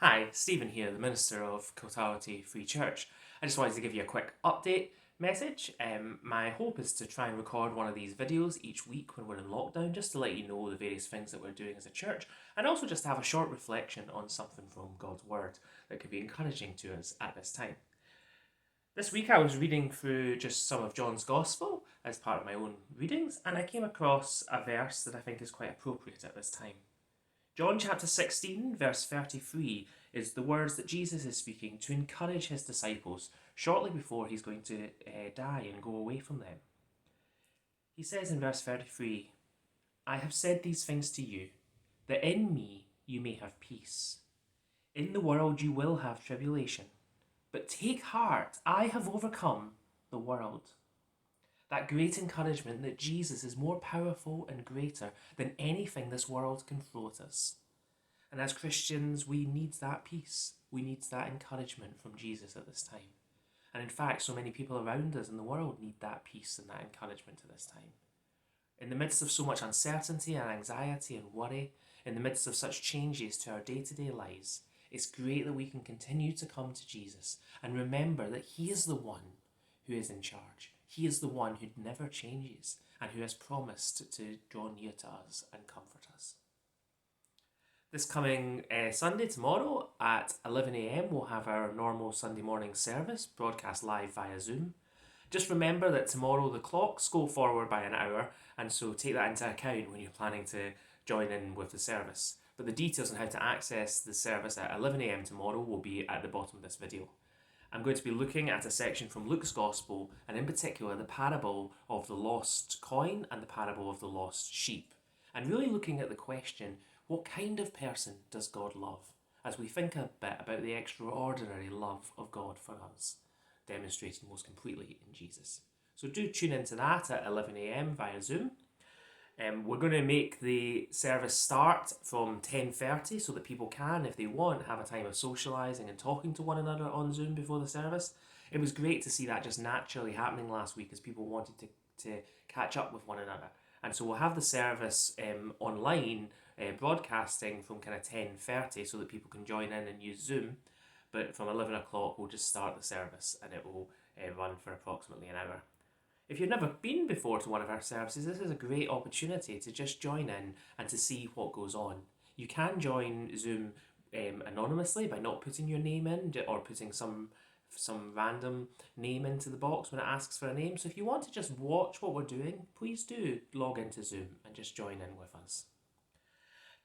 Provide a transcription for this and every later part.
Hi, Stephen here, the Minister of Kiltarlity Free Church. I just wanted to give you a quick update message. My hope is to try and record one of these videos each week when we're in lockdown, just to let you know the various things that we're doing as a church, and also just to have a short reflection on something from God's Word that could be encouraging to us at this time. This week I was reading through just some of John's Gospel as part of my own readings, and I came across a verse that I think is quite appropriate at this time. John chapter 16, verse 33 is the words that Jesus is speaking to encourage his disciples shortly before he's going to die and go away from them. He says in verse 33, I have said these things to you, that in me you may have peace. In the world you will have tribulation, but take heart, I have overcome the world. That great encouragement that Jesus is more powerful and greater than anything this world can throw at us. And as Christians, we need that peace. We need that encouragement from Jesus at this time. And in fact, so many people around us in the world need that peace and that encouragement at this time. In the midst of so much uncertainty and anxiety and worry, in the midst of such changes to our day-to-day lives, it's great that we can continue to come to Jesus and remember that He is the one who is in charge. He is the one who never changes and who has promised to draw near to us and comfort us. This coming Sunday, tomorrow at 11 a.m, we'll have our normal Sunday morning service broadcast live via Zoom. Just remember that tomorrow the clocks go forward by an hour, and so take that into account when you're planning to join in with the service. But the details on how to access the service at 11 a.m. tomorrow will be at the bottom of this video. I'm going to be looking at a section from Luke's Gospel, and in particular the parable of the lost coin and the parable of the lost sheep, and really looking at the question, what kind of person does God love? As we think a bit about the extraordinary love of God for us, demonstrated most completely in Jesus. So do tune into that at 11 a.m. via Zoom. We're going to make the service start from 10:30 so that people can, if they want, have a time of socialising and talking to one another on Zoom before the service. It was great to see that just naturally happening last week as people wanted to catch up with one another. And so we'll have the service online broadcasting from kind of 10:30 so that people can join in and use Zoom. But from 11 o'clock we'll just start the service and it will run for approximately an hour. If you've never been before to one of our services, this is a great opportunity to just join in and to see what goes on. You can join Zoom anonymously by not putting your name in or putting some random name into the box when it asks for a name. So if you want to just watch what we're doing, please do log into Zoom and just join in with us.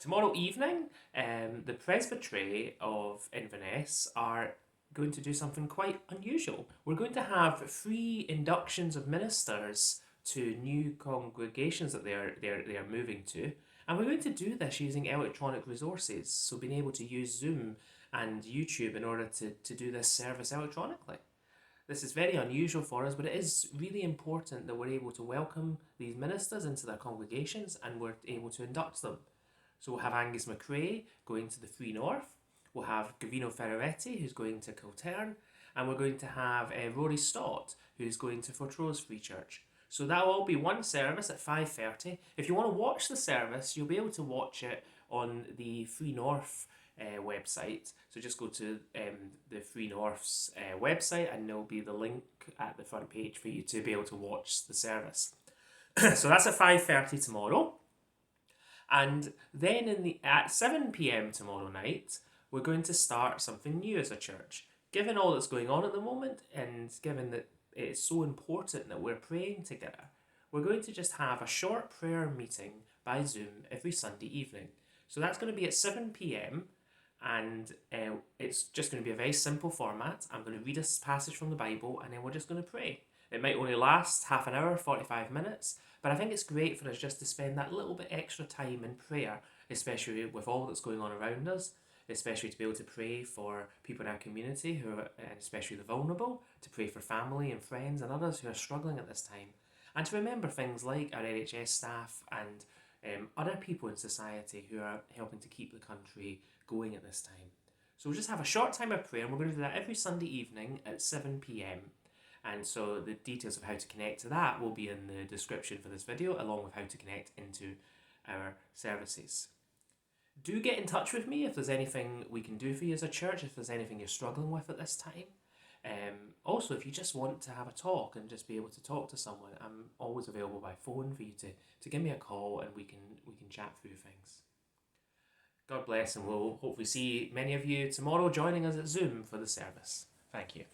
Tomorrow evening, the Presbytery of Inverness are going to do something quite unusual. We're going to have free inductions of ministers to new congregations that they're moving to, and we're going to do this using electronic resources, so being able to use Zoom and YouTube in order to do this service electronically. This is very unusual for us, but it is really important that we're able to welcome these ministers into their congregations and we're able to induct them. So we'll have Angus McRae going to the Free North, we'll have Gavino Ferreretti who's going to Kiltarn, and we're going to have Rory Stott who's going to Fortrose Free Church. So that'll all be one service at 5:30. If you want to watch the service, you'll be able to watch it on the Free North website. So just go to the Free North's website and there'll be the link at the front page for you to be able to watch the service. So that's at 5:30 tomorrow. And then at 7 p.m. tomorrow night, we're going to start something new as a church. Given all that's going on at the moment, and given that it's so important that we're praying together, we're going to just have a short prayer meeting by Zoom every Sunday evening. So that's going to be at 7 p.m. and it's just going to be a very simple format. I'm going to read a passage from the Bible and then we're just going to pray. It might only last half an hour, 45 minutes, but I think it's great for us just to spend that little bit extra time in prayer, especially with all that's going on around us, especially to be able to pray for people in our community who are, and especially the vulnerable, to pray for family and friends and others who are struggling at this time, and to remember things like our NHS staff and other people in society who are helping to keep the country going at this time. So we'll just have a short time of prayer, and we're going to do that every Sunday evening at 7 p.m. And so the details of how to connect to that will be in the description for this video, along with how to connect into our services. Do get in touch with me if there's anything we can do for you as a church, if there's anything you're struggling with at this time. Also, if you just want to have a talk and just be able to talk to someone, I'm always available by phone for you to give me a call, and we can chat through things. God bless, and we'll hopefully see many of you tomorrow joining us at Zoom for the service. Thank you.